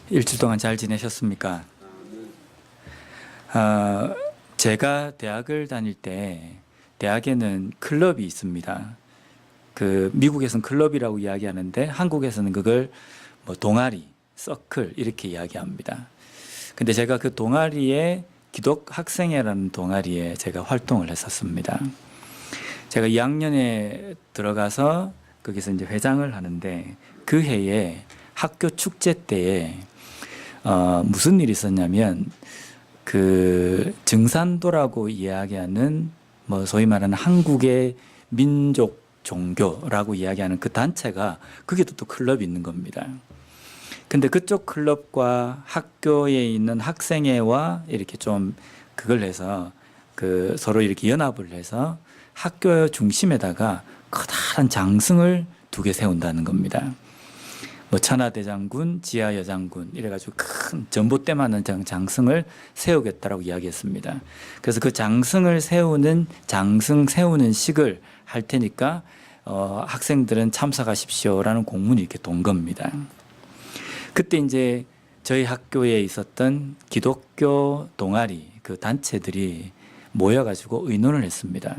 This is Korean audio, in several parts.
일주일 동안 잘 지내셨습니까? 제가 대학을 다닐 때 대학에는 클럽이 있습니다. 미국에서는 클럽이라고 이야기하는데 한국에서는 그걸 뭐 동아리, 서클 이렇게 이야기합니다. 근데 제가 그 동아리에 기독학생회라는 동아리에 제가 활동을 했었습니다. 제가 2학년에 들어가서 거기서 이제 회장을 하는데 그 해에 학교 축제 때에 무슨 일이 있었냐면 증산도라고 이야기하는 뭐 소위 말하는 한국의 민족 종교라고 이야기하는 그 단체가 거기도 또 클럽이 있는 겁니다. 근데 그쪽 클럽과 학교에 있는 학생회와 이렇게 좀 그걸 해서 서로 이렇게 연합을 해서 학교 중심에다가 커다란 장승을 2개 세운다는 겁니다. 뭐 천하대장군, 지하여장군 이래가지고 큰 전봇대만한 장승을 세우겠다라고 이야기했습니다. 그래서 그 장승을 세우는 식을 할 테니까 학생들은 참석하십시오라는 공문이 이렇게 돈 겁니다. 그때 이제 저희 학교에 있었던 기독교 동아리 그 단체들이 모여가지고 의논을 했습니다.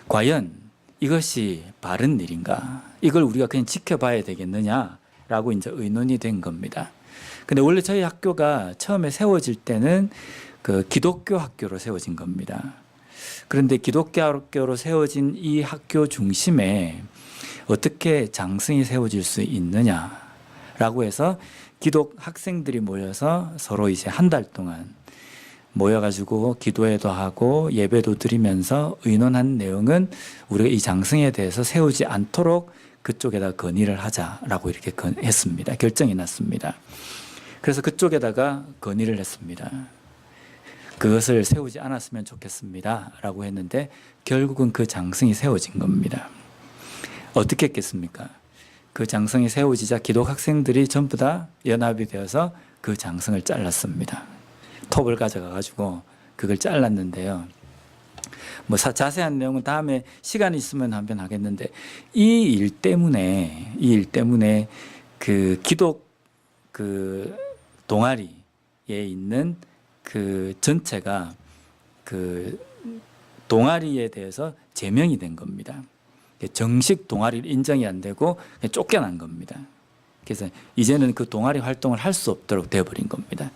과연 이것이 바른 일인가? 이걸 우리가 그냥 지켜봐야 되겠느냐라고 이제 의논이 된 겁니다. 근데 원래 저희 학교가 처음에 세워질 때는 기독교 학교로 세워진 겁니다. 그런데 기독교 학교로 세워진 이 학교 중심에 어떻게 장승이 세워질 수 있느냐라고 해서 기독 학생들이 모여서 서로 이제 한 달 동안 모여가지고 기도회도 하고 예배도 드리면서 의논한 내용은 우리가 이 장승에 대해서 세우지 않도록 그쪽에다 건의를 하자라고 이렇게 했습니다. 결정이 났습니다. 그래서 그쪽에다가 건의를 했습니다. 그것을 세우지 않았으면 좋겠습니다 라고 했는데 결국은 그 장승이 세워진 겁니다. 어떻게 했겠습니까? 그 장승이 세워지자 기독 학생들이 전부 다 연합이 되어서 그 장승을 잘랐습니다. 톱을 가져가가지고 그걸 잘랐는데요. 뭐 자세한 내용은 다음에 시간이 있으면 한번 하겠는데 이 일 때문에 기독 동아리에 있는 전체가 동아리에 대해서 제명이 된 겁니다. 정식 동아리 인정이 안 되고 쫓겨난 겁니다. 그래서 이제는 그 동아리 활동을 할 수 없도록 되어버린 겁니다.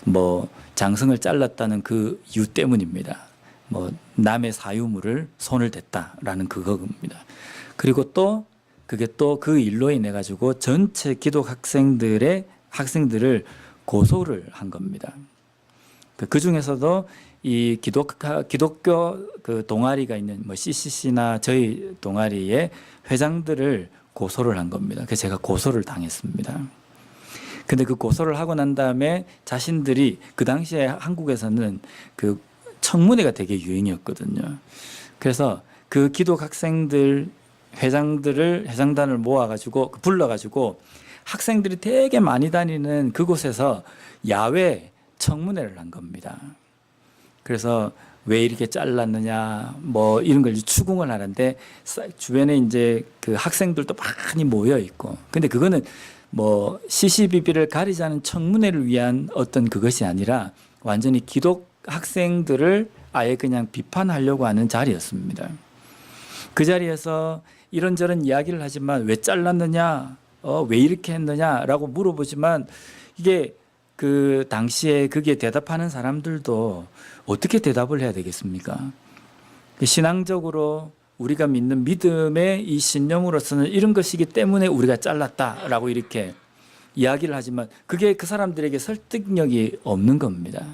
뭐 장승을 잘랐다는 그 이유 때문입니다. 뭐 남의 사유물을 손을 댔다라는 그겁니다. 그리고 또 그게 또 그 일로 인해 가지고 전체 기독 학생들을 고소를 한 겁니다. 그 중에서도 이 기독교 동아리가 있는 뭐 CCC나 저희 동아리의 회장들을 고소를 한 겁니다. 그래서 제가 고소를 당했습니다. 근데 그 고소를 하고 난 다음에 자신들이 그 당시에 한국에서는 청문회가 되게 유행이었거든요. 그래서 그 기독 학생들 회장단을 모아가지고 불러가지고 학생들이 되게 많이 다니는 그곳에서 야외 청문회를 한 겁니다. 그래서 왜 이렇게 잘랐느냐 뭐 이런 걸 추궁을 하는데 주변에 이제 그 학생들도 많이 모여 있고 근데 그거는 뭐 시시비비를 가리자는 청문회를 위한 어떤 그것이 아니라 완전히 기독 학생들을 아예 그냥 비판하려고 하는 자리였습니다. 그 자리에서 이런저런 이야기를 하지만 왜 잘랐느냐, 왜 이렇게 했느냐라고 물어보지만 이게 그 당시에 그게 대답하는 사람들도 어떻게 대답을 해야 되겠습니까? 신앙적으로 우리가 믿는 믿음의 이 신념으로서는 이런 것이기 때문에 우리가 잘랐다라고 이렇게 이야기를 하지만 그게 그 사람들에게 설득력이 없는 겁니다.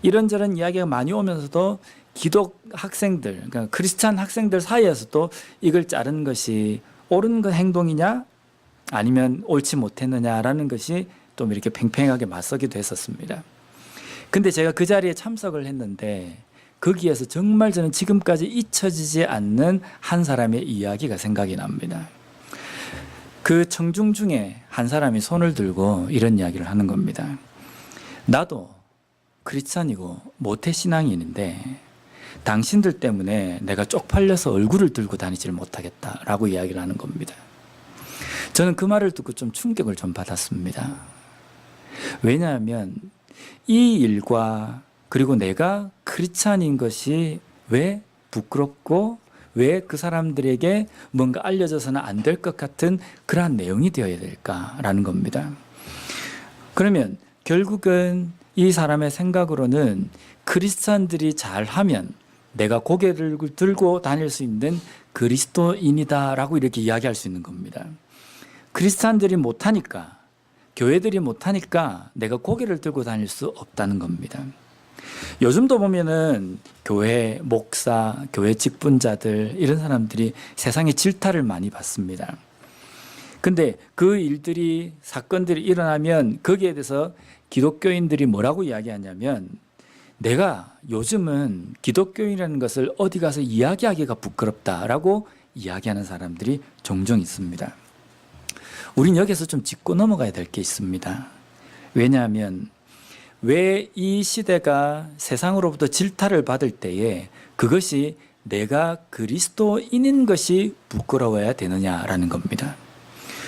이런저런 이야기가 많이 오면서도 기독 학생들, 그러니까 크리스찬 학생들 사이에서도 이걸 자른 것이 옳은 행동이냐 아니면 옳지 못했느냐라는 것이 또 이렇게 팽팽하게 맞서기도 했었습니다. 근데 제가 그 자리에 참석을 했는데 거기에서 정말 저는 지금까지 잊혀지지 않는 한 사람의 이야기가 생각이 납니다. 그 청중 중에 한 사람이 손을 들고 이런 이야기를 하는 겁니다. 나도 크리스찬이고 모태신앙인인데 당신들 때문에 내가 쪽팔려서 얼굴을 들고 다니지를 못하겠다라고 이야기를 하는 겁니다. 저는 그 말을 듣고 좀 충격을 좀 받았습니다. 왜냐하면 이 일과 그리고 내가 크리스찬인 것이 왜 부끄럽고 왜 그 사람들에게 뭔가 알려져서는 안 될 것 같은 그러한 내용이 되어야 될까라는 겁니다. 그러면 결국은 이 사람의 생각으로는 크리스찬들이 잘하면 내가 고개를 들고 다닐 수 있는 그리스도인이다라고 이렇게 이야기할 수 있는 겁니다. 크리스찬들이 못하니까, 교회들이 못하니까 내가 고개를 들고 다닐 수 없다는 겁니다. 요즘도 보면은 교회 목사, 교회 직분자들 이런 사람들이 세상에 질타를 많이 받습니다. 근데 그 일들이, 사건들이 일어나면 거기에 대해서 기독교인들이 뭐라고 이야기하냐면, 내가 요즘은 기독교인이라는 것을 어디 가서 이야기하기가 부끄럽다라고 이야기하는 사람들이 종종 있습니다. 우린 여기서 좀 짚고 넘어가야 될 게 있습니다. 왜냐하면 왜 이 시대가 세상으로부터 질타를 받을 때에 그것이 내가 그리스도인인 것이 부끄러워야 되느냐라는 겁니다.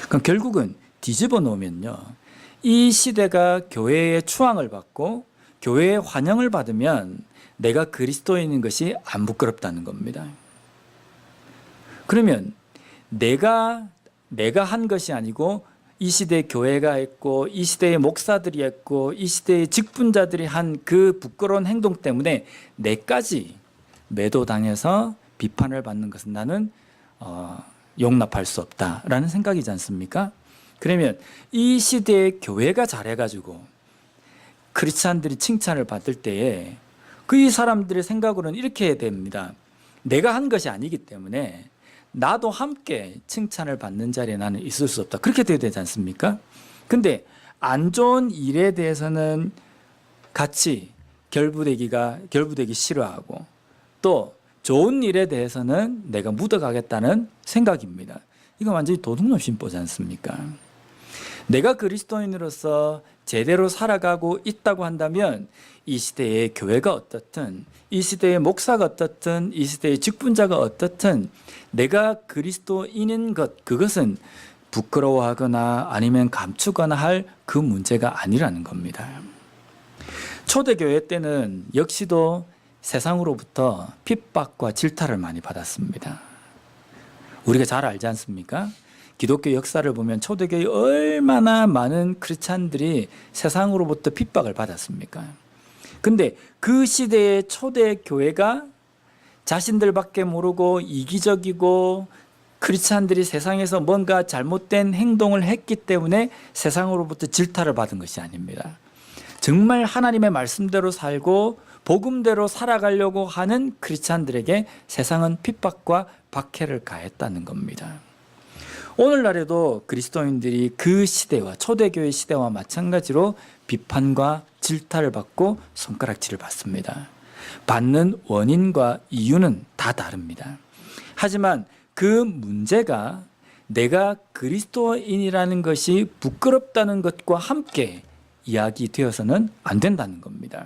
그럼 결국은 뒤집어 놓으면요, 이 시대가 교회의 추앙을 받고 교회의 환영을 받으면 내가 그리스도인인 것이 안 부끄럽다는 겁니다. 그러면 내가 한 것이 아니고 이 시대의 교회가 했고 이 시대의 목사들이 했고 이 시대의 직분자들이 한 그 부끄러운 행동 때문에 내까지 매도당해서 비판을 받는 것은 나는 용납할 수 없다라는 생각이지 않습니까? 그러면 이 시대의 교회가 잘해가지고 크리스찬들이 칭찬을 받을 때에 그 이 사람들의 생각으로는 이렇게 해야 됩니다. 내가 한 것이 아니기 때문에 나도 함께 칭찬을 받는 자리에 나는 있을 수 없다. 그렇게 돼야 되지 않습니까? 근데 안 좋은 일에 대해서는 같이 결부되기 싫어하고, 또 좋은 일에 대해서는 내가 묻어가겠다는 생각입니다. 이거 완전히 도둑놈 심보지 않습니까? 내가 그리스도인으로서 제대로 살아가고 있다고 한다면 이 시대의 교회가 어떻든, 이 시대의 목사가 어떻든, 이 시대의 직분자가 어떻든 내가 그리스도인인 것, 그것은 부끄러워하거나 아니면 감추거나 할 그 문제가 아니라는 겁니다. 초대교회 때는 역시도 세상으로부터 핍박과 질타를 많이 받았습니다. 우리가 잘 알지 않습니까? 기독교 역사를 보면 초대교회 얼마나 많은 크리스찬들이 세상으로부터 핍박을 받았습니까? 근데 그 시대의 초대교회가 자신들밖에 모르고 이기적이고 크리스찬들이 세상에서 뭔가 잘못된 행동을 했기 때문에 세상으로부터 질타를 받은 것이 아닙니다. 정말 하나님의 말씀대로 살고 복음대로 살아가려고 하는 크리스찬들에게 세상은 핍박과 박해를 가했다는 겁니다. 오늘날에도 그리스도인들이 그 시대와 초대교회 시대와 마찬가지로 비판과 질타를 받고 손가락질을 받습니다. 받는 원인과 이유는 다 다릅니다. 하지만 그 문제가 내가 그리스도인이라는 것이 부끄럽다는 것과 함께 이야기되어서는 안 된다는 겁니다.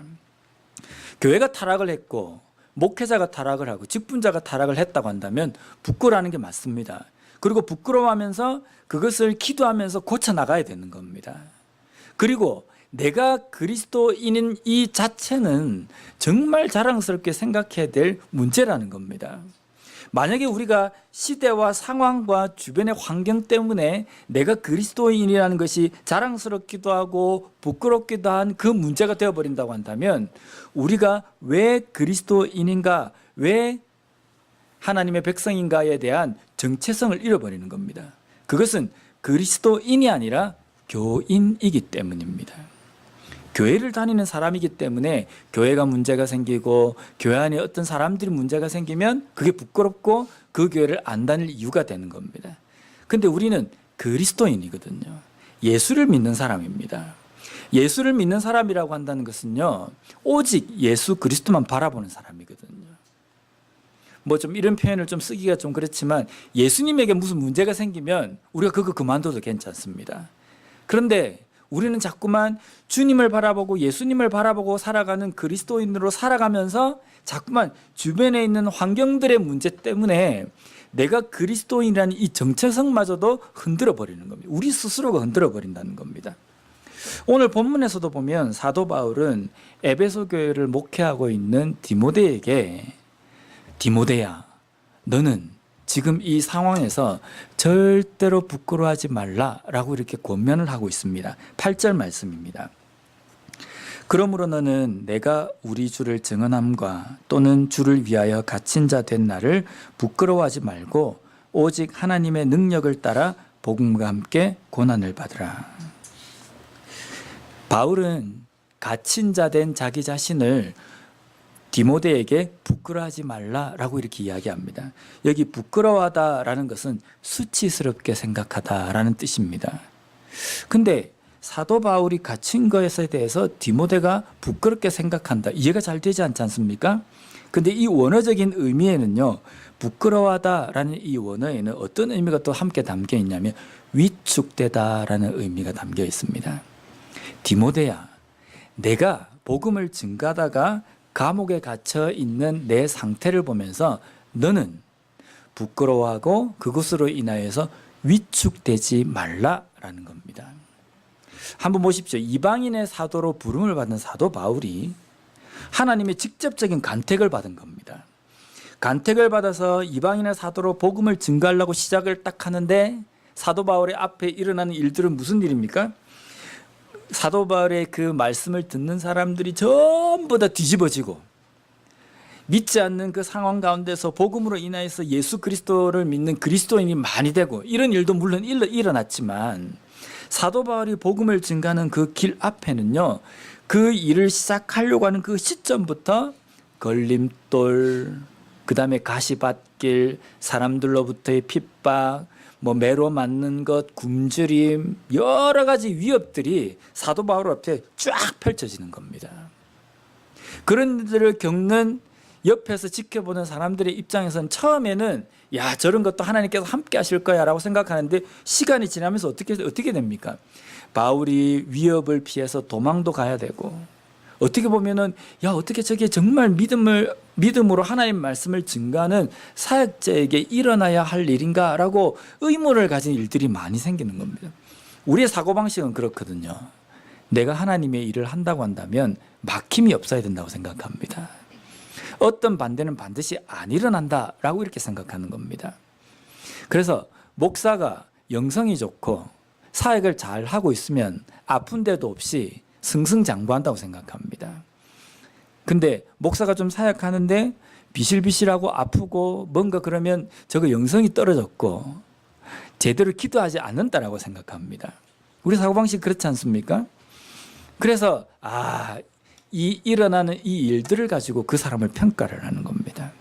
교회가 타락을 했고 목회자가 타락을 하고 직분자가 타락을 했다고 한다면 부끄러워하는 게 맞습니다. 그리고 부끄러워하면서 그것을 기도하면서 고쳐나가야 되는 겁니다. 그리고 내가 그리스도인인 이 자체는 정말 자랑스럽게 생각해야 될 문제라는 겁니다. 만약에 우리가 시대와 상황과 주변의 환경 때문에 내가 그리스도인이라는 것이 자랑스럽기도 하고 부끄럽기도 한 그 문제가 되어버린다고 한다면 우리가 왜 그리스도인인가, 왜 하나님의 백성인가에 대한 정체성을 잃어버리는 겁니다. 그것은 그리스도인이 아니라 교인이기 때문입니다. 교회를 다니는 사람이기 때문에 교회가 문제가 생기고 교회 안에 어떤 사람들이 문제가 생기면 그게 부끄럽고 그 교회를 안 다닐 이유가 되는 겁니다. 근데 우리는 그리스도인이거든요. 예수를 믿는 사람입니다. 예수를 믿는 사람이라고 한다는 것은요, 오직 예수 그리스도만 바라보는 사람이거든요. 뭐 좀 이런 표현을 좀 쓰기가 좀 그렇지만 예수님에게 무슨 문제가 생기면 우리가 그거 그만둬도 괜찮습니다. 그런데 우리는 자꾸만 주님을 바라보고 예수님을 바라보고 살아가는 그리스도인으로 살아가면서 자꾸만 주변에 있는 환경들의 문제 때문에 내가 그리스도인이라는 이 정체성마저도 흔들어 버리는 겁니다. 우리 스스로가 흔들어 버린다는 겁니다. 오늘 본문에서도 보면 사도 바울은 에베소 교회를 목회하고 있는 디모데에게 디모데야, 너는 지금 이 상황에서 절대로 부끄러워하지 말라라고 이렇게 권면을 하고 있습니다. 8절 말씀입니다. 그러므로 너는 내가 우리 주를 증언함과 또는 주를 위하여 갇힌 자 된 나를 부끄러워하지 말고 오직 하나님의 능력을 따라 복음과 함께 고난을 받으라. 바울은 갇힌 자 된 자기 자신을 디모데에게 부끄러워하지 말라라고 이렇게 이야기합니다. 여기 부끄러워하다라는 것은 수치스럽게 생각하다라는 뜻입니다. 근데 사도 바울이 갇힌 것에 대해서 디모데가 부끄럽게 생각한다. 이해가 잘 되지 않지 않습니까? 근데 이 원어적인 의미에는요, 부끄러워하다라는 이 원어에는 어떤 의미가 또 함께 담겨 있냐면 위축되다라는 의미가 담겨 있습니다. 디모데야, 내가 복음을 증가하다가 감옥에 갇혀 있는 내 상태를 보면서 너는 부끄러워하고 그것으로 인하여서 위축되지 말라라는 겁니다. 한번 보십시오. 이방인의 사도로 부름을 받은 사도 바울이 하나님의 직접적인 간택을 받은 겁니다. 간택을 받아서 이방인의 사도로 복음을 증가하려고 시작을 딱 하는데 사도 바울의 앞에 일어나는 일들은 무슨 일입니까? 사도 바울의 그 말씀을 듣는 사람들이 전부 다 뒤집어지고 믿지 않는 그 상황 가운데서 복음으로 인하여서 예수 그리스도를 믿는 그리스도인이 많이 되고 이런 일도 물론 일어났지만 사도 바울이 복음을 증가하는 그 길 앞에는요, 그 일을 시작하려고 하는 그 시점부터 걸림돌, 그 다음에 가시밭길, 사람들로부터의 핍박, 매로 맞는 것, 굶주림, 여러 가지 위협들이 사도 바울 앞에 쫙 펼쳐지는 겁니다. 그런 일들을 겪는 옆에서 지켜보는 사람들의 입장에서는 처음에는 야, 저런 것도 하나님께서 함께 하실 거야 라고 생각하는데 시간이 지나면서 어떻게 됩니까? 바울이 위협을 피해서 도망도 가야 되고 어떻게 보면은 야, 어떻게 저게 정말 믿음으로 하나님 말씀을 증가하는 사역자에게 일어나야 할 일인가 라고 의문을 가진 일들이 많이 생기는 겁니다. 우리의 사고방식은 그렇거든요. 내가 하나님의 일을 한다고 한다면 막힘이 없어야 된다고 생각합니다. 어떤 반대는 반드시 안 일어난다라고 이렇게 생각하는 겁니다. 그래서 목사가 영성이 좋고 사역을 잘 하고 있으면 아픈 데도 없이 승승장구한다고 생각합니다. 근데 목사가 좀 사역하는데 비실비실하고 아프고 뭔가 그러면 저거 영성이 떨어졌고 제대로 기도하지 않는다라고 생각합니다. 우리 사고방식 그렇지 않습니까? 그래서 일어나는 이 일들을 가지고 그 사람을 평가를 하는 겁니다.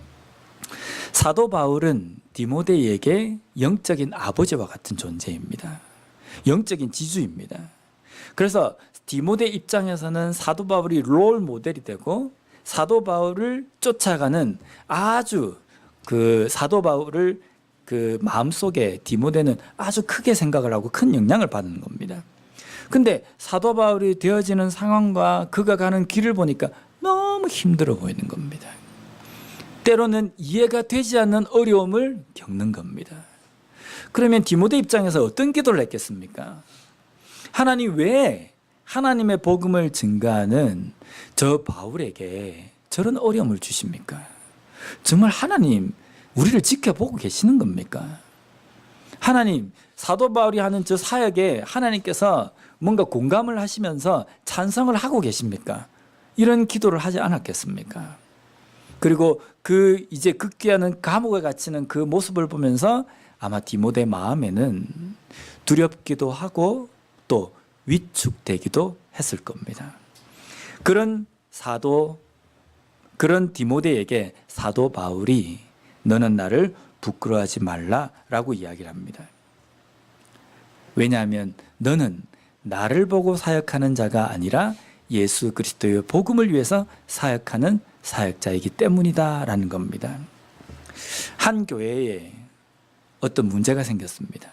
사도 바울은 디모데에게 영적인 아버지와 같은 존재입니다. 영적인 지주입니다. 그래서 디모데 입장에서는 사도 바울이 롤 모델이 되고 사도 바울을 쫓아가는 아주 그 사도 바울을 그 마음속에 디모데는 아주 크게 생각을 하고 큰 영향을 받는 겁니다. 근데 사도 바울이 되어지는 상황과 그가 가는 길을 보니까 너무 힘들어 보이는 겁니다. 때로는 이해가 되지 않는 어려움을 겪는 겁니다. 그러면 디모데 입장에서 어떤 기도를 했겠습니까? 하나님 왜 하나님의 복음을 증가하는 저 바울에게 저런 어려움을 주십니까? 정말 하나님 우리를 지켜보고 계시는 겁니까? 하나님, 사도 바울이 하는 저 사역에 하나님께서 뭔가 공감을 하시면서 찬성을 하고 계십니까? 이런 기도를 하지 않았겠습니까? 그리고 이제 극기하는 감옥에 갇히는 그 모습을 보면서 아마 디모데 마음에는 두렵기도 하고 또 위축되기도 했을 겁니다. 그런 디모데에게 사도 바울이 너는 나를 부끄러워하지 말라라고 이야기를 합니다. 왜냐하면 너는 나를 보고 사역하는 자가 아니라 예수 그리스도의 복음을 위해서 사역하는 사역자이기 때문이다라는 겁니다. 한 교회에 어떤 문제가 생겼습니다.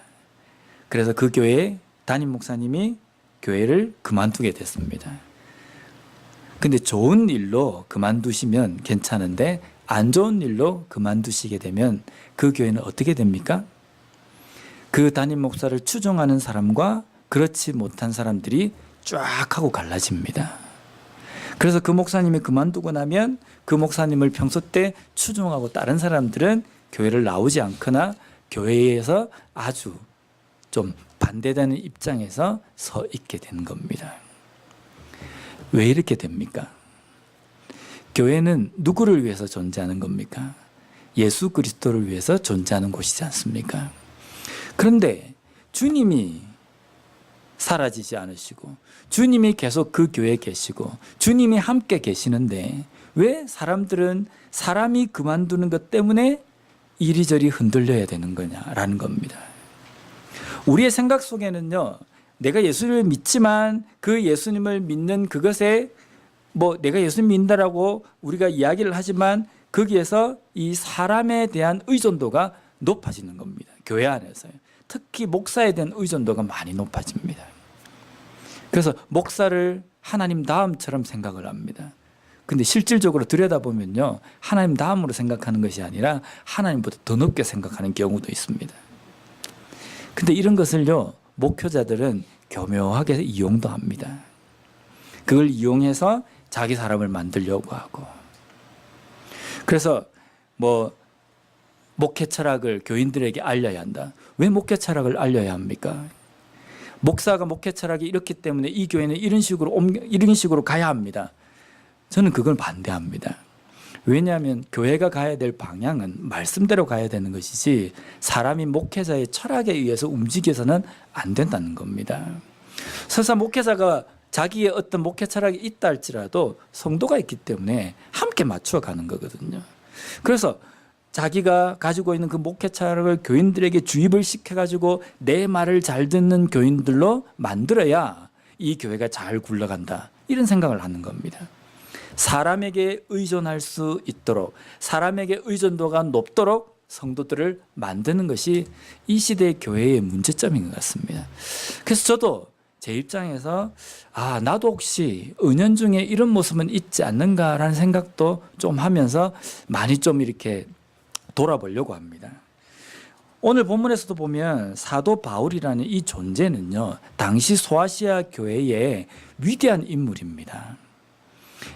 그래서 그 교회에 담임 목사님이 교회를 그만두게 됐습니다. 근데 좋은 일로 그만두시면 괜찮은데 안 좋은 일로 그만두시게 되면 그 교회는 어떻게 됩니까? 그 담임 목사를 추종하는 사람과 그렇지 못한 사람들이 쫙 하고 갈라집니다. 그래서 그 목사님이 그만두고 나면 그 목사님을 평소 때 추종하고 다른 사람들은 교회를 나오지 않거나 교회에서 아주 좀 반대되는 입장에서 서 있게 된 겁니다. 왜 이렇게 됩니까? 교회는 누구를 위해서 존재하는 겁니까? 예수 그리스도를 위해서 존재하는 곳이지 않습니까? 그런데 주님이 사라지지 않으시고 주님이 계속 그 교회에 계시고 주님이 함께 계시는데 왜 사람들은 사람이 그만두는 것 때문에 이리저리 흔들려야 되는 거냐라는 겁니다. 우리의 생각 속에는요, 내가 예수를 믿지만 그 예수님을 믿는 그것에 내가 예수님 믿는다라고 우리가 이야기를 하지만 거기에서 이 사람에 대한 의존도가 높아지는 겁니다. 교회 안에서요. 특히 목사에 대한 의존도가 많이 높아집니다. 그래서 목사를 하나님 다음처럼 생각을 합니다. 근데 실질적으로 들여다보면요, 하나님 다음으로 생각하는 것이 아니라 하나님보다 더 높게 생각하는 경우도 있습니다. 근데 이런 것을요, 목회자들은 교묘하게 이용도 합니다. 그걸 이용해서 자기 사람을 만들려고 하고. 그래서 목회 철학을 교인들에게 알려야 한다. 왜 목회 철학을 알려야 합니까? 목사가 목회 철학이 이렇기 때문에 이 교회는 이런 식으로 가야 합니다. 저는 그걸 반대합니다. 왜냐하면 교회가 가야 될 방향은 말씀대로 가야 되는 것이지 사람이 목회자의 철학에 의해서 움직여서는 안 된다는 겁니다. 설사 목회자가 자기의 어떤 목회 철학이 있다 할지라도 성도가 있기 때문에 함께 맞추어 가는 거거든요. 그래서 자기가 가지고 있는 그 목회 철학을 교인들에게 주입을 시켜가지고 내 말을 잘 듣는 교인들로 만들어야 이 교회가 잘 굴러간다, 이런 생각을 하는 겁니다. 사람에게 의존할 수 있도록, 사람에게 의존도가 높도록 성도들을 만드는 것이 이 시대의 교회의 문제점인 것 같습니다. 그래서 저도 제 입장에서 나도 혹시 은연중에 이런 모습은 있지 않는가라는 생각도 좀 하면서 많이 좀 이렇게 돌아보려고 합니다. 오늘 본문에서도 보면 사도 바울이라는 이 존재는요, 당시 소아시아 교회의 위대한 인물입니다.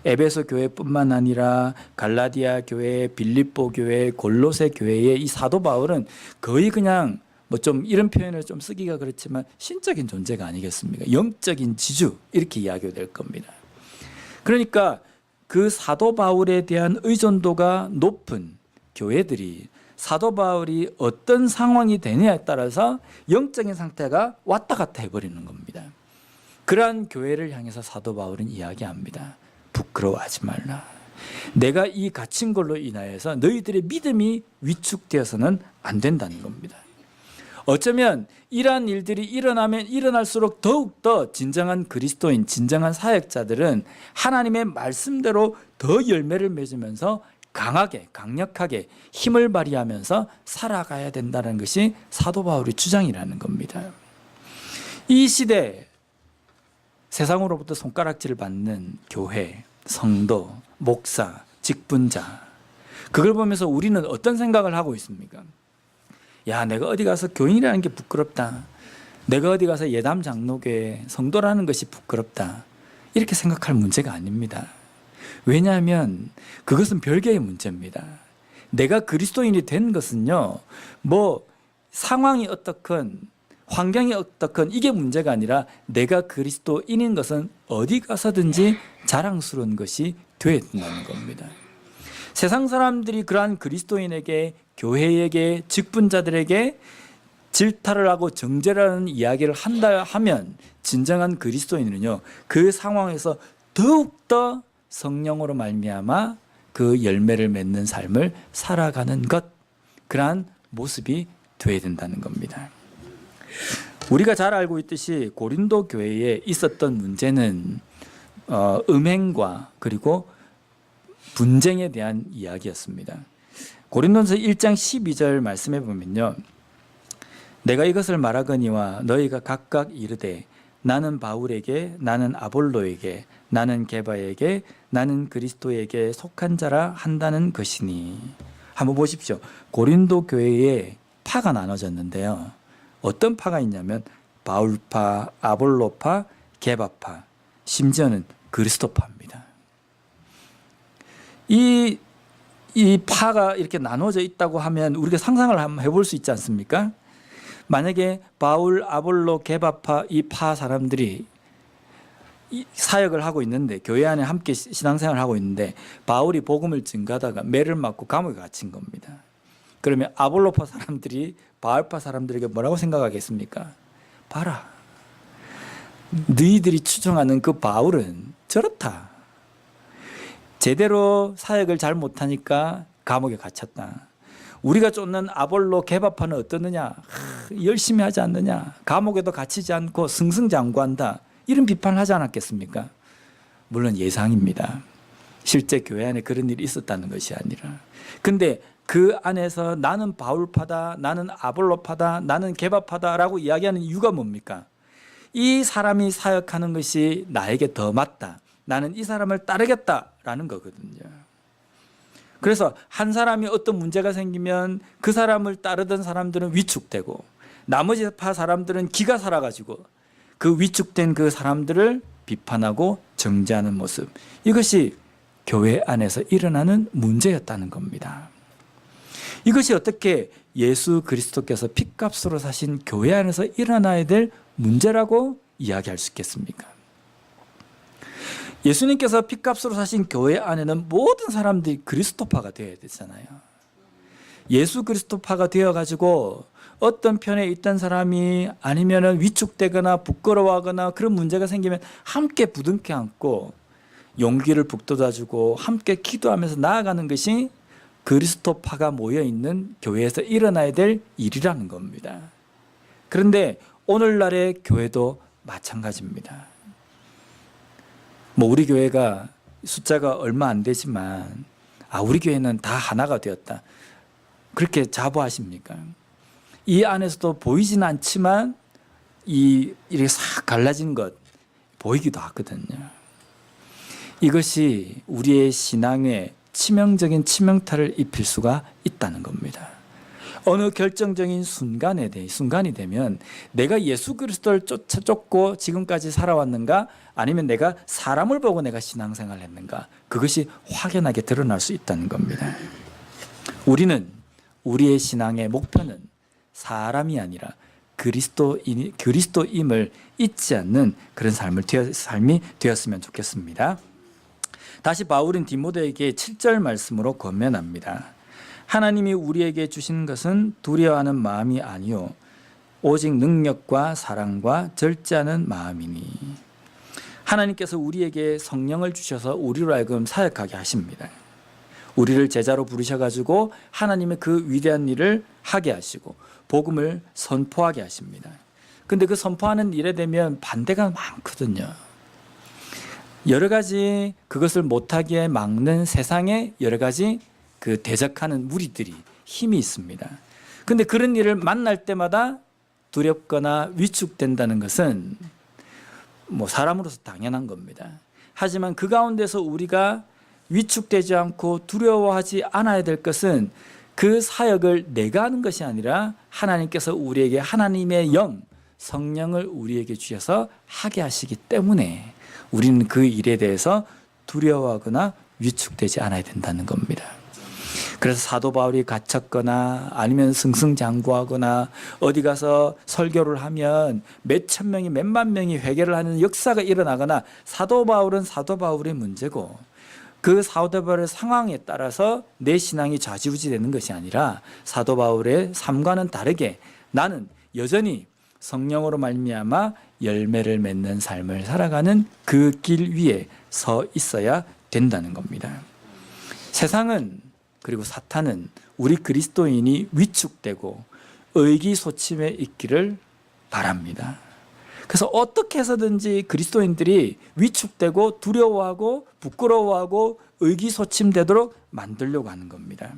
에베소 교회뿐만 아니라 갈라디아 교회, 빌립보 교회, 골로새 교회의 이 사도 바울은 거의 그냥 좀 이런 표현을 좀 쓰기가 그렇지만 신적인 존재가 아니겠습니까? 영적인 지주, 이렇게 이야기가 될 겁니다. 그러니까 그 사도 바울에 대한 의존도가 높은 교회들이 사도 바울이 어떤 상황이 되느냐에 따라서 영적인 상태가 왔다 갔다 해버리는 겁니다. 그러한 교회를 향해서 사도 바울은 이야기합니다. 부끄러워하지 말라. 내가 이 갇힌 걸로 인하여서 너희들의 믿음이 위축되어서는 안 된다는 겁니다. 어쩌면 이러한 일들이 일어나면 일어날수록 더욱더 진정한 그리스도인, 진정한 사역자들은 하나님의 말씀대로 더 열매를 맺으면서 강하게, 강력하게 힘을 발휘하면서 살아가야 된다는 것이 사도 바울의 주장이라는 겁니다. 이 시대 세상으로부터 손가락질을 받는 교회, 성도, 목사, 직분자, 그걸 보면서 우리는 어떤 생각을 하고 있습니까? 야, 내가 어디 가서 교인이라는 게 부끄럽다. 내가 어디 가서 예담 장로교회 성도라는 것이 부끄럽다. 이렇게 생각할 문제가 아닙니다. 왜냐하면 그것은 별개의 문제입니다. 내가 그리스도인이 된 것은요, 상황이 어떻건 환경이 어떻건 이게 문제가 아니라 내가 그리스도인인 것은 어디 가서든지 자랑스러운 것이 되어야 된다는 겁니다. 세상 사람들이 그러한 그리스도인에게, 교회에게, 직분자들에게 질타를 하고 정죄라는 이야기를 한다 하면 진정한 그리스도인은요, 그 상황에서 더욱더 성령으로 말미암아 그 열매를 맺는 삶을 살아가는 것, 그러한 모습이 되어야 된다는 겁니다. 우리가 잘 알고 있듯이 고린도 교회에 있었던 문제는 음행과 그리고 분쟁에 대한 이야기였습니다. 고린도전서 1장 12절 말씀해 보면요, 내가 이것을 말하거니와 너희가 각각 이르되 나는 바울에게, 나는 아볼로에게, 나는 게바에게, 나는 그리스도에게 속한 자라 한다는 것이니. 한번 보십시오. 고린도 교회에 파가 나눠졌는데요, 어떤 파가 있냐면 바울파, 아볼로파, 개바파, 심지어는 그리스도파입니다. 이 파가 이렇게 나눠져 있다고 하면 우리가 상상을 한번 해볼 수 있지 않습니까? 만약에 바울, 아볼로, 개바파 이 파 사람들이 사역을 하고 있는데, 교회 안에 함께 신앙생활을 하고 있는데 바울이 복음을 증가하다가 매를 맞고 감옥에 갇힌 겁니다. 그러면 아볼로파 사람들이 바울파 사람들에게 뭐라고 생각하겠습니까? 봐라, 너희들이 추정하는 그 바울은 저렇다. 제대로 사역을 잘 못하니까 감옥에 갇혔다. 우리가 쫓는 아볼로, 개바파는 어떻느냐? 열심히 하지 않느냐? 감옥에도 갇히지 않고 승승장구한다. 이런 비판을 하지 않았겠습니까? 물론 예상입니다. 실제 교회 안에 그런 일이 있었다는 것이 아니라. 근데 그 안에서 나는 바울파다, 나는 아볼로파다, 나는 개바파다라고 이야기하는 이유가 뭡니까? 이 사람이 사역하는 것이 나에게 더 맞다. 나는 이 사람을 따르겠다라는 거거든요. 그래서 한 사람이 어떤 문제가 생기면 그 사람을 따르던 사람들은 위축되고, 나머지 파 사람들은 기가 살아가지고 그 위축된 그 사람들을 비판하고 정죄하는 모습, 이것이 교회 안에서 일어나는 문제였다는 겁니다. 이것이 어떻게 예수 그리스도께서 핏값으로 사신 교회 안에서 일어나야 될 문제라고 이야기할 수 있겠습니까? 예수님께서 핏값으로 사신 교회 안에는 모든 사람들이 그리스도파가 되어야 되잖아요. 예수 그리스도파가 되어가지고 어떤 편에 있던 사람이 아니면 위축되거나 부끄러워하거나 그런 문제가 생기면 함께 부둥켜 안고 용기를 북돋아주고 함께 기도하면서 나아가는 것이 그리스도파가 모여있는 교회에서 일어나야 될 일이라는 겁니다. 그런데 오늘날의 교회도 마찬가지입니다. 우리 교회가 숫자가 얼마 안 되지만 우리 교회는 다 하나가 되었다, 그렇게 자부하십니까? 이 안에서도 보이지는 않지만 이렇게 싹 갈라진 것 보이기도 하거든요. 이것이 우리의 신앙에 치명적인 치명타를 입힐 수가 있다는 겁니다. 어느 결정적인 순간이 되면 내가 예수 그리스도를 쫓고 지금까지 살아왔는가, 아니면 내가 사람을 보고 내가 신앙생활을 했는가, 그것이 확연하게 드러날 수 있다는 겁니다. 우리의 신앙의 목표는 사람이 아니라 그리스도임을 잊지 않는 그런 삶이 되었으면 좋겠습니다. 다시 바울은 디모데에게 7절 말씀으로 권면합니다. 하나님이 우리에게 주신 것은 두려워하는 마음이 아니요 오직 능력과 사랑과 절제하는 마음이니. 하나님께서 우리에게 성령을 주셔서 우리로 하여금 사역하게 하십니다. 우리를 제자로 부르셔가지고 하나님의 그 위대한 일을 하게 하시고 복음을 선포하게 하십니다. 근데 그 선포하는 일에 되면 반대가 많거든요. 여러 가지 그것을 못하게 막는 세상에 여러 가지 그 대적하는 무리들이 힘이 있습니다. 근데 그런 일을 만날 때마다 두렵거나 위축된다는 것은 사람으로서 당연한 겁니다. 하지만 그 가운데서 우리가 위축되지 않고 두려워하지 않아야 될 것은 그 사역을 내가 하는 것이 아니라 하나님께서 우리에게 하나님의 영, 성령을 우리에게 주셔서 하게 하시기 때문에 우리는 그 일에 대해서 두려워하거나 위축되지 않아야 된다는 겁니다. 그래서 사도 바울이 갇혔거나 아니면 승승장구하거나 어디 가서 설교를 하면 몇천 명이 몇만 명이 회개를 하는 역사가 일어나거나, 사도 바울은 사도 바울의 문제고 그 사도 바울의 상황에 따라서 내 신앙이 좌지우지되는 것이 아니라 사도 바울의 삶과는 다르게 나는 여전히 성령으로 말미암아 열매를 맺는 삶을 살아가는 그 길 위에 서 있어야 된다는 겁니다. 세상은, 그리고 사탄은 우리 그리스도인이 위축되고 의기소침해 있기를 바랍니다. 그래서 어떻게 해서든지 그리스도인들이 위축되고 두려워하고 부끄러워하고 의기소침되도록 만들려고 하는 겁니다.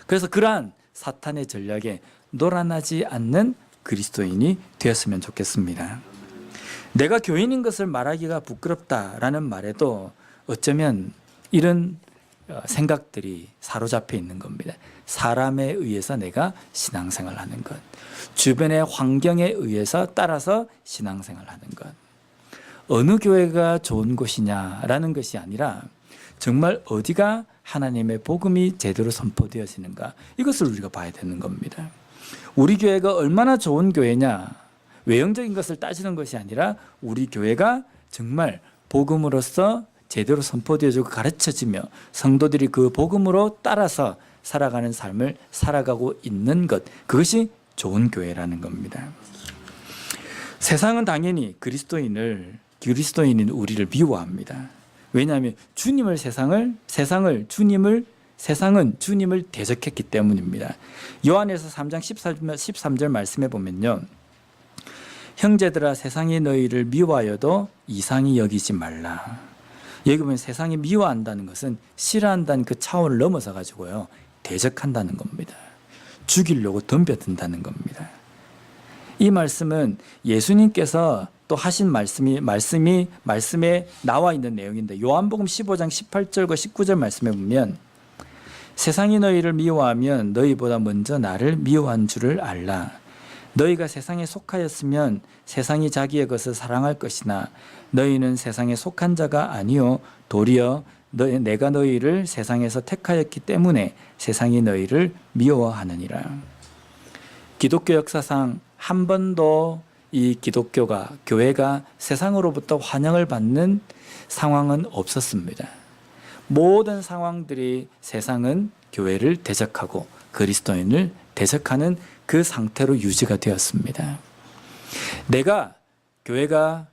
그래서 그러한 사탄의 전략에 놀아나지 않는 그리스도인이 되었으면 좋겠습니다. 내가 교인인 것을 말하기가 부끄럽다라는 말에도 어쩌면 이런 생각들이 사로잡혀 있는 겁니다. 사람에 의해서 내가 신앙생활을 하는 것, 주변의 환경에 의해서 따라서 신앙생활을 하는 것. 어느 교회가 좋은 곳이냐라는 것이 아니라 정말 어디가 하나님의 복음이 제대로 선포되어지는가, 이것을 우리가 봐야 되는 겁니다. 우리 교회가 얼마나 좋은 교회냐, 외형적인 것을 따지는 것이 아니라 우리 교회가 정말 복음으로서 제대로 선포되어지고 가르쳐지며 성도들이 그 복음으로 따라서 살아가는 삶을 살아가고 있는 것, 그것이 좋은 교회라는 겁니다. 세상은 당연히 그리스도인인 우리를 미워합니다. 왜냐하면 세상은 주님을 대적했기 때문입니다. 요한에서 3장 13절 말씀해 보면요, 형제들아 세상이 너희를 미워하여도 이상히 여기지 말라. 여기 보면 세상이 미워한다는 것은 싫어한다는 그 차원을 넘어서 가지고요, 대적한다는 겁니다. 죽이려고 덤벼든다는 겁니다. 이 말씀은 예수님께서 또 하신 말씀에 나와 있는 내용인데, 요한복음 15장 18절과 19절 말씀에 보면 세상이 너희를 미워하면 너희보다 먼저 나를 미워한 줄을 알라. 너희가 세상에 속하였으면 세상이 자기의 것을 사랑할 것이나 너희는 세상에 속한 자가 아니요 도리어 내가 너희를 세상에서 택하였기 때문에 세상이 너희를 미워하느니라. 기독교 역사상 한 번도 이 교회가 세상으로부터 환영을 받는 상황은 없었습니다. 모든 상황들이 세상은 교회를 대적하고 그리스도인을 대적하는 그 상태로 유지가 되었습니다. 교회가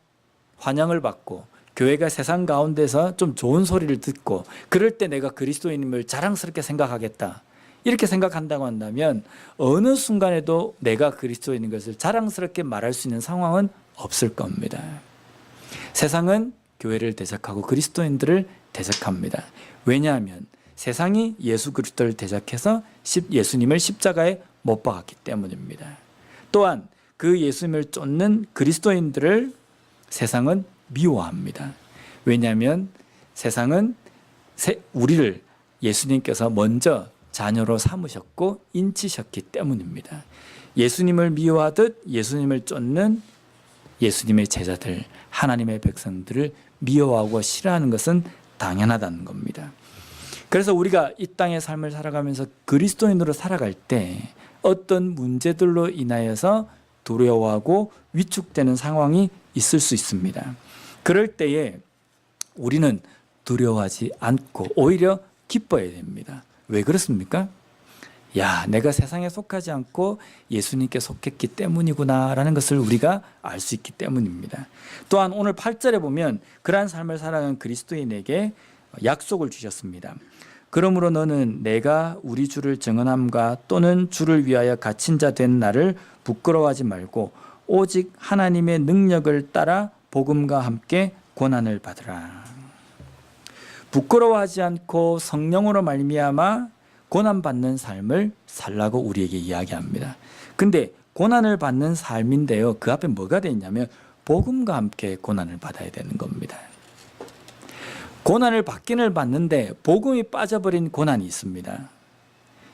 환영을 받고 교회가 세상 가운데서 좀 좋은 소리를 듣고 그럴 때 내가 그리스도인임을 자랑스럽게 생각하겠다, 이렇게 생각한다고 한다면 어느 순간에도 내가 그리스도인인 것을 자랑스럽게 말할 수 있는 상황은 없을 겁니다. 세상은 교회를 대적하고 그리스도인들을 대적합니다. 왜냐하면 세상이 예수 그리스도를 대적해서 예수님을 십자가에 못 박았기 때문입니다. 또한 그 예수님을 쫓는 그리스도인들을 세상은 미워합니다. 왜냐하면 세상은 우리를 예수님께서 먼저 자녀로 삼으셨고 인치셨기 때문입니다. 예수님을 미워하듯 예수님을 쫓는 예수님의 제자들, 하나님의 백성들을 미워하고 싫어하는 것은 당연하다는 겁니다. 그래서 우리가 이 땅의 삶을 살아가면서 그리스도인으로 살아갈 때 어떤 문제들로 인하여서 두려워하고 위축되는 상황이 있을 수 있습니다. 그럴 때에 우리는 두려워하지 않고 오히려 기뻐해야 됩니다. 왜 그렇습니까? 내가 세상에 속하지 않고 예수님께 속했기 때문이구나 라는 것을 우리가 알 수 있기 때문입니다. 또한 오늘 8절에 보면 그러한 삶을 살아가는 그리스도인에게 약속을 주셨습니다. 그러므로 너는 내가 우리 주를 증언함과 또는 주를 위하여 갇힌 자 된 나를 부끄러워하지 말고 오직 하나님의 능력을 따라 복음과 함께 고난을 받으라. 부끄러워하지 않고 성령으로 말미암아 고난받는 삶을 살라고 우리에게 이야기합니다. 근데 고난을 받는 삶인데요, 그 앞에 뭐가 돼 있냐면 복음과 함께 고난을 받아야 되는 겁니다. 고난을 받기는 받는데 복음이 빠져버린 고난이 있습니다.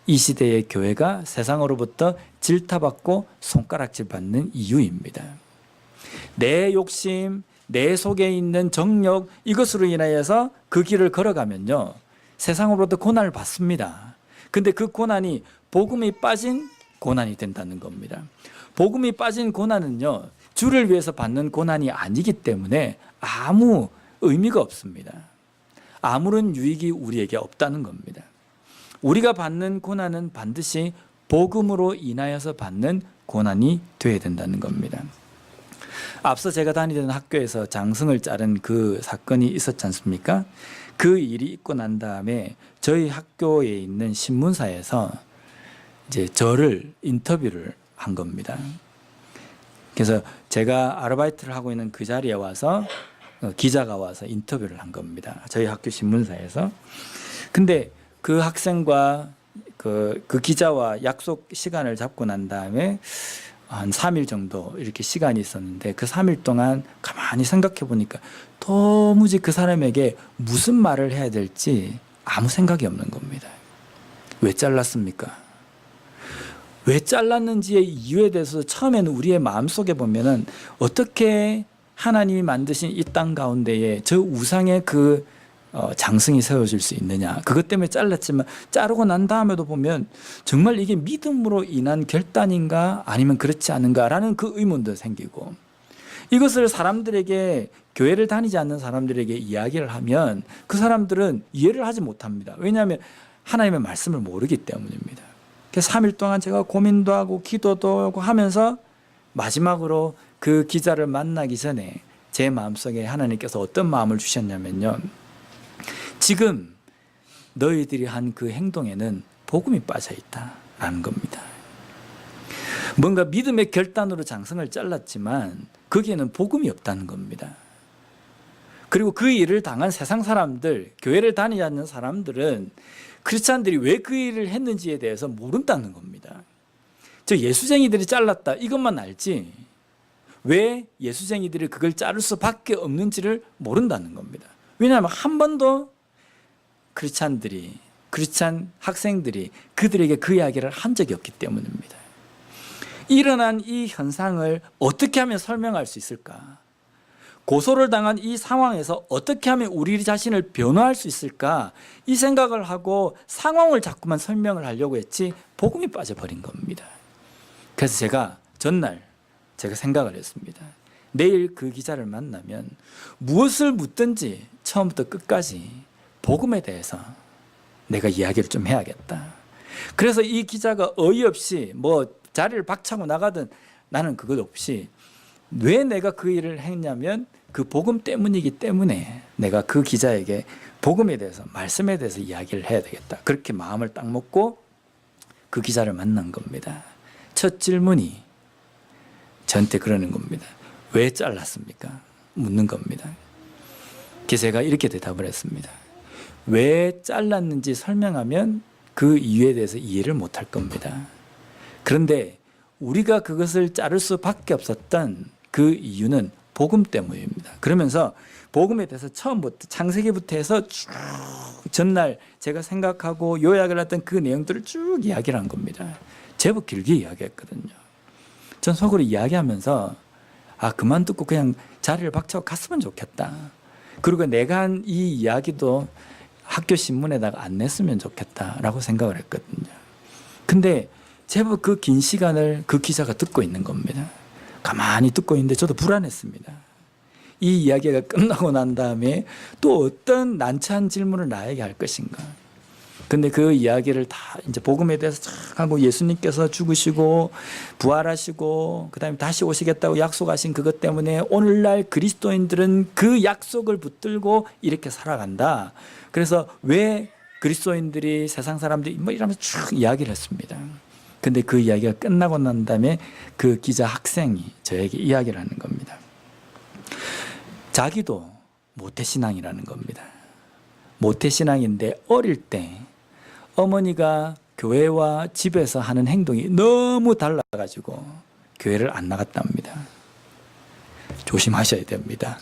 이 시대의 교회가 세상으로부터 질타받고 손가락질 받는 이유입니다. 내 욕심, 내 속에 있는 정욕, 이것으로 인하여서 그 길을 걸어가면요, 세상으로부터 고난을 받습니다. 근데 그 고난이 복음이 빠진 고난이 된다는 겁니다. 복음이 빠진 고난은요, 주를 위해서 받는 고난이 아니기 때문에 아무 의미가 없습니다. 아무런 유익이 우리에게 없다는 겁니다. 우리가 받는 고난은 반드시 복음으로 인하여서 받는 고난이 되어야 된다는 겁니다. 앞서 제가 다니던 학교에서 장승을 자른 그 사건이 있었지 않습니까? 그 일이 있고 난 다음에 저희 학교에 있는 신문사에서 이제 저를 인터뷰를 한 겁니다. 그래서 제가 아르바이트를 하고 있는 그 자리에 와서 기자가 와서 인터뷰를 한 겁니다. 저희 학교 신문사에서. 근데 그 학생과 그 기자와 약속 시간을 잡고 난 다음에 한 3일 정도 이렇게 시간이 있었는데 그 3일 동안 가만히 생각해 보니까 도무지 그 사람에게 무슨 말을 해야 될지 아무 생각이 없는 겁니다. 왜 잘랐습니까? 왜 잘랐는지의 이유에 대해서 처음에는 우리의 마음속에 보면은 어떻게 하나님이 만드신 이 땅 가운데에 저 우상의 그 장승이 세워질 수 있느냐. 그것 때문에 잘랐지만 자르고 난 다음에도 보면 정말 이게 믿음으로 인한 결단인가 아니면 그렇지 않은가라는 그 의문도 생기고, 이것을 사람들에게, 교회를 다니지 않는 사람들에게 이야기를 하면 그 사람들은 이해를 하지 못합니다. 왜냐하면 하나님의 말씀을 모르기 때문입니다. 그래서 3일 동안 제가 고민도 하고 기도도 하고 하면서 마지막으로 그 기자를 만나기 전에 제 마음속에 하나님께서 어떤 마음을 주셨냐면요, 지금 너희들이 한 그 행동에는 복음이 빠져 있다라는 겁니다. 뭔가 믿음의 결단으로 장성을 잘랐지만 거기에는 복음이 없다는 겁니다. 그리고 그 일을 당한 세상 사람들, 교회를 다니지 않는 사람들은 크리스찬들이 왜 그 일을 했는지에 대해서 모른다는 겁니다. 저 예수쟁이들이 잘랐다 이것만 알지 왜 예수쟁이들이 그걸 자를 수밖에 없는지를 모른다는 겁니다. 왜냐하면 한 번도 크리스찬 학생들이 그들에게 그 이야기를 한 적이 없기 때문입니다. 일어난 이 현상을 어떻게 하면 설명할 수 있을까? 고소를 당한 이 상황에서 어떻게 하면 우리 자신을 변화할 수 있을까? 이 생각을 하고 상황을 자꾸만 설명을 하려고 했지 복음이 빠져버린 겁니다. 그래서 제가 전날 생각을 했습니다. 내일 그 기자를 만나면 무엇을 묻든지 처음부터 끝까지 복음에 대해서 내가 이야기를 좀 해야겠다. 그래서 이 기자가 어이없이 뭐 자리를 박차고 나가든 나는 그것 없이 왜 내가 그 일을 했냐면 그 복음 때문이기 때문에 내가 그 기자에게 복음에 대해서, 말씀에 대해서 이야기를 해야 되겠다. 그렇게 마음을 딱 먹고 그 기자를 만난 겁니다. 첫 질문이 저한테 그러는 겁니다. 왜 잘랐습니까? 묻는 겁니다. 그래서 제가 이렇게 대답을 했습니다. 왜 잘랐는지 설명하면 그 이유에 대해서 이해를 못할 겁니다. 그런데 우리가 그것을 자를 수밖에 없었던 그 이유는 복음 때문입니다. 그러면서 복음에 대해서 처음부터 창세기부터 해서 쭉 전날 제가 생각하고 요약을 했던 그 내용들을 쭉 이야기를 한 겁니다. 제법 길게 이야기했거든요. 전 속으로 이야기하면서 그만 듣고 그냥 자리를 박차고 갔으면 좋겠다. 그리고 내가 한 이 이야기도 학교 신문에다가 안 냈으면 좋겠다라고 생각을 했거든요. 근데 제법 그 긴 시간을 그 기자가 듣고 있는 겁니다. 가만히 듣고 있는데 저도 불안했습니다. 이 이야기가 끝나고 난 다음에 또 어떤 난처한 질문을 나에게 할 것인가. 근데 그 이야기를 다 이제 복음에 대해서 쫙 하고 예수님께서 죽으시고 부활하시고 그다음에 다시 오시겠다고 약속하신 그것 때문에 오늘날 그리스도인들은 그 약속을 붙들고 이렇게 살아간다. 그래서 왜 그리스도인들이 세상 사람들이 뭐 이러면서 쭉 이야기를 했습니다. 근데 그 이야기가 끝나고 난 다음에 그 기자 학생이 저에게 이야기를 하는 겁니다. 자기도 모태신앙이라는 겁니다. 모태신앙인데 어릴 때 어머니가 교회와 집에서 하는 행동이 너무 달라가지고 교회를 안 나갔답니다. 조심하셔야 됩니다.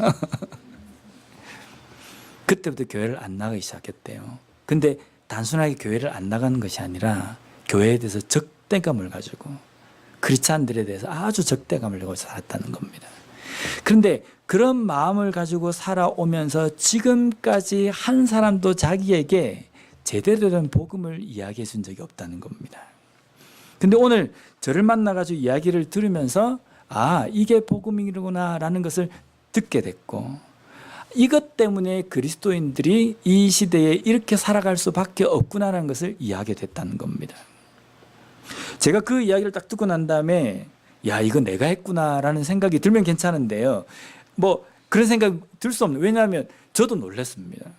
그때부터 교회를 안 나가기 시작했대요. 근데 단순하게 교회를 안 나가는 것이 아니라 교회에 대해서 적대감을 가지고 크리스찬들에 대해서 아주 적대감을 가지고 살았다는 겁니다. 그런데 그런 마음을 가지고 살아오면서 지금까지 한 사람도 자기에게 제대로 된 복음을 이야기해 준 적이 없다는 겁니다. 근데 오늘 저를 만나가지고 이야기를 들으면서 이게 복음이구나 라는 것을 듣게 됐고, 이것 때문에 그리스도인들이 이 시대에 이렇게 살아갈 수밖에 없구나라는 것을 이해하게 됐다는 겁니다. 제가 그 이야기를 딱 듣고 난 다음에 이거 내가 했구나라는 생각이 들면 괜찮은데요. 뭐 그런 생각 들 수 없는, 왜냐하면 저도 놀랐습니다.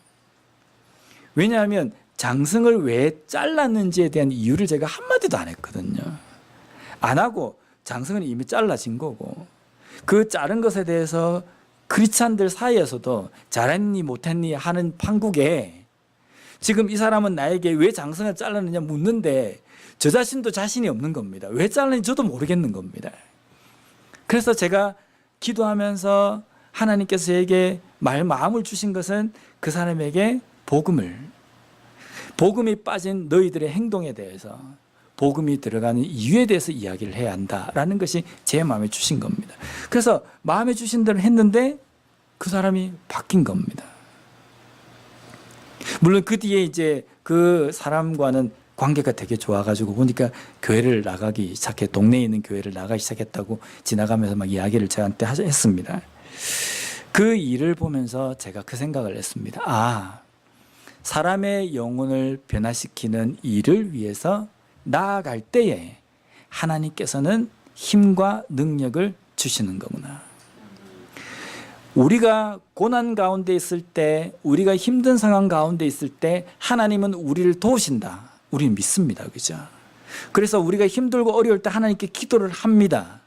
왜냐하면 장승을 왜 잘랐는지에 대한 이유를 제가 한마디도 안 했거든요. 안 하고 장승은 이미 잘라진 거고, 그 자른 것에 대해서 크리스찬들 사이에서도 잘했니 못했니 하는 판국에 지금 이 사람은 나에게 왜 장승을 잘랐느냐 묻는데 저 자신도 자신이 없는 겁니다. 왜 잘랐는지 저도 모르겠는 겁니다. 그래서 제가 기도하면서 하나님께서 저에게 마음을 주신 것은 그 사람에게 복음이 빠진 너희들의 행동에 대해서 복음이 들어가는 이유에 대해서 이야기를 해야 한다라는 것이 제 마음에 주신 겁니다. 그래서 마음에 주신 대로 했는데 그 사람이 바뀐 겁니다. 물론 그 뒤에 이제 그 사람과는 관계가 되게 좋아가지고 보니까 교회를 나가기 시작해, 동네에 있는 교회를 나가기 시작했다고 지나가면서 막 이야기를 저한테 했습니다. 그 일을 보면서 제가 그 생각을 했습니다. 아, 사람의 영혼을 변화시키는 일을 위해서 나아갈 때에 하나님께서는 힘과 능력을 주시는 거구나. 우리가 고난 가운데 있을 때, 우리가 힘든 상황 가운데 있을 때 하나님은 우리를 도우신다. 우리는 믿습니다. 그죠? 그래서 우리가 힘들고 어려울 때 하나님께 기도를 합니다.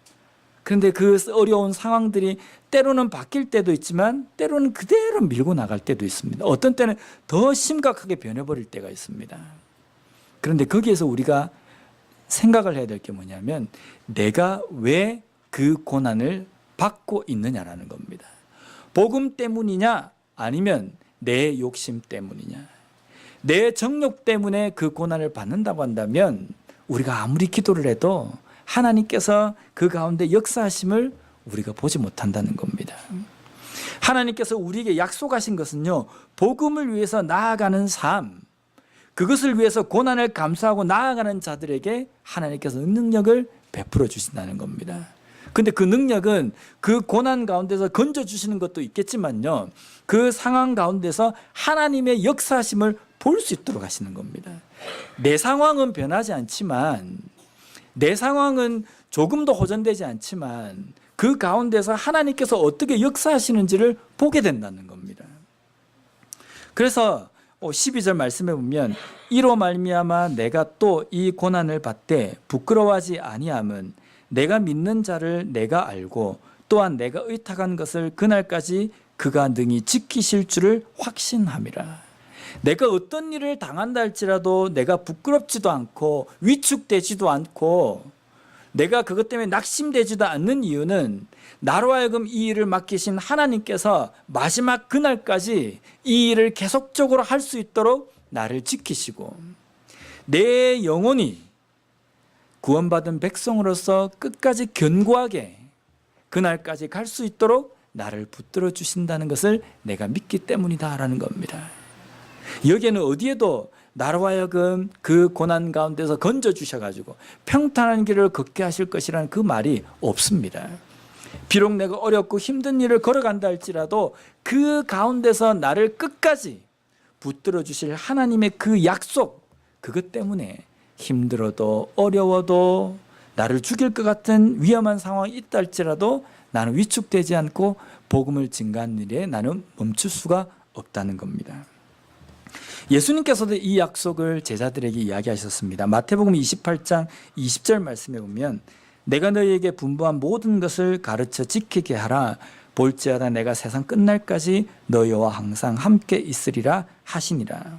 그런데 그 어려운 상황들이 때로는 바뀔 때도 있지만 때로는 그대로 밀고 나갈 때도 있습니다. 어떤 때는 더 심각하게 변해버릴 때가 있습니다. 그런데 거기에서 우리가 생각을 해야 될 게 뭐냐면 내가 왜 그 고난을 받고 있느냐라는 겁니다. 복음 때문이냐 아니면 내 욕심 때문이냐. 내 정욕 때문에 그 고난을 받는다고 한다면 우리가 아무리 기도를 해도 하나님께서 그 가운데 역사하심을 우리가 보지 못한다는 겁니다. 하나님께서 우리에게 약속하신 것은요, 복음을 위해서 나아가는 삶, 그것을 위해서 고난을 감수하고 나아가는 자들에게 하나님께서 능력을 베풀어 주신다는 겁니다. 근데 그 능력은 그 고난 가운데서 건져주시는 것도 있겠지만요, 그 상황 가운데서 하나님의 역사하심을 볼 수 있도록 하시는 겁니다. 내 상황은 변하지 않지만, 내 상황은 조금도 호전되지 않지만 그 가운데서 하나님께서 어떻게 역사하시는지를 보게 된다는 겁니다. 그래서 12절 말씀에 보면 이로 말미암아 내가 또 이 고난을 받되 부끄러워하지 아니함은 내가 믿는 자를 내가 알고 또한 내가 의탁한 것을 그날까지 그가 능히 지키실 줄을 확신함이라. 내가 어떤 일을 당한다 할지라도 내가 부끄럽지도 않고 위축되지도 않고 내가 그것 때문에 낙심되지도 않는 이유는 나로 하여금 이 일을 맡기신 하나님께서 마지막 그날까지 이 일을 계속적으로 할 수 있도록 나를 지키시고 내 영혼이 구원받은 백성으로서 끝까지 견고하게 그날까지 갈 수 있도록 나를 붙들어 주신다는 것을 내가 믿기 때문이다라는 겁니다. 여기에는 어디에도 나로 하여금 그 고난 가운데서 건져주셔가지고 평탄한 길을 걷게 하실 것이라는 그 말이 없습니다. 비록 내가 어렵고 힘든 일을 걸어간다 할지라도 그 가운데서 나를 끝까지 붙들어 주실 하나님의 그 약속, 그것 때문에 힘들어도 어려워도 나를 죽일 것 같은 위험한 상황이 있다 할지라도 나는 위축되지 않고 복음을 증거하는 일에 나는 멈출 수가 없다는 겁니다. 예수님께서도 이 약속을 제자들에게 이야기하셨습니다. 마태복음 28장 20절 말씀에 보면 내가 너희에게 분부한 모든 것을 가르쳐 지키게 하라. 볼지어다 내가 세상 끝날까지 너희와 항상 함께 있으리라 하시니라.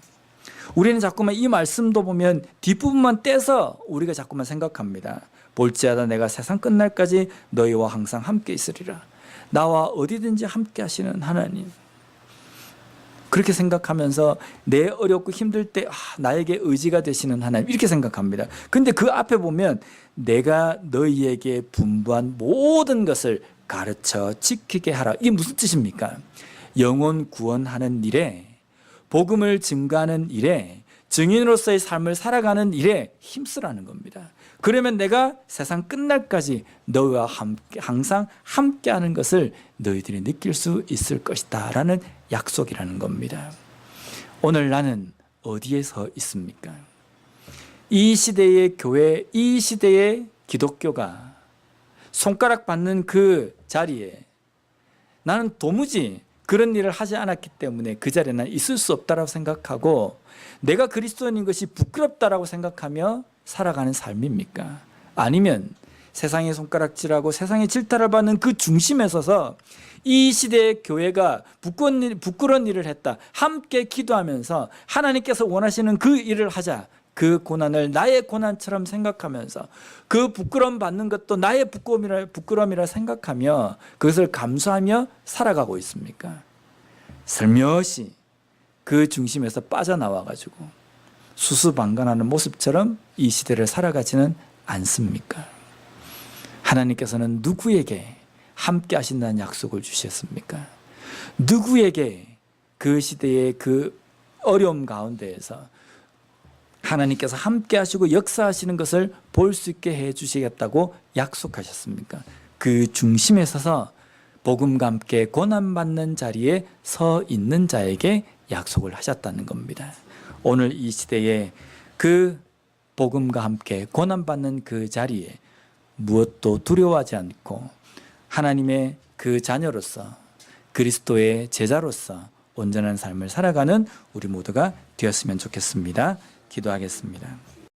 우리는 자꾸만 이 말씀도 보면 뒷부분만 떼서 우리가 자꾸만 생각합니다. 볼지어다 내가 세상 끝날까지 너희와 항상 함께 있으리라. 나와 어디든지 함께 하시는 하나님. 그렇게 생각하면서 내 어렵고 힘들 때 나에게 의지가 되시는 하나님, 이렇게 생각합니다. 근데 그 앞에 보면 내가 너희에게 분부한 모든 것을 가르쳐 지키게 하라. 이게 무슨 뜻입니까? 영혼 구원하는 일에, 복음을 증거하는 일에, 증인으로서의 삶을 살아가는 일에 힘쓰라는 겁니다. 그러면 내가 세상 끝날까지 너희와 항상 함께하는 것을 너희들이 느낄 수 있을 것이다 라는 약속이라는 겁니다. 오늘 나는 어디에 서 있습니까? 이 시대의 교회, 이 시대의 기독교가 손가락 받는 그 자리에 나는 도무지 그런 일을 하지 않았기 때문에 그 자리에 난 있을 수 없다라고 생각하고 내가 그리스도인인 것이 부끄럽다라고 생각하며 살아가는 삶입니까? 아니면 세상의 손가락질하고 세상의 질타를 받는 그 중심에 서서 이 시대의 교회가 부끄러운 일을 했다, 함께 기도하면서 하나님께서 원하시는 그 일을 하자, 그 고난을 나의 고난처럼 생각하면서 그 부끄러움 받는 것도 나의 부끄러움이라 생각하며 그것을 감수하며 살아가고 있습니까? 살며시 그 중심에서 빠져나와가지고 수수방관하는 모습처럼 이 시대를 살아가지는 않습니까? 하나님께서는 누구에게 함께 하신다는 약속을 주셨습니까? 누구에게 그 시대의 그 어려움 가운데에서 하나님께서 함께 하시고 역사하시는 것을 볼 수 있게 해 주시겠다고 약속하셨습니까? 그 중심에 서서 복음과 함께 고난받는 자리에 서 있는 자에게 약속을 하셨다는 겁니다. 오늘 이 시대에 그 복음과 함께 고난받는 그 자리에 무엇도 두려워하지 않고 하나님의 그 자녀로서 그리스도의 제자로서 온전한 삶을 살아가는 우리 모두가 되었으면 좋겠습니다. 기도하겠습니다.